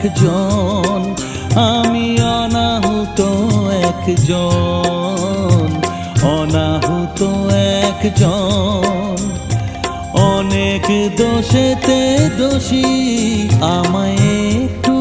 একজন, আমি অনাহুত একজন, অনাহুত একজন। অনেক দোষেতে দোষী, আমায় একটু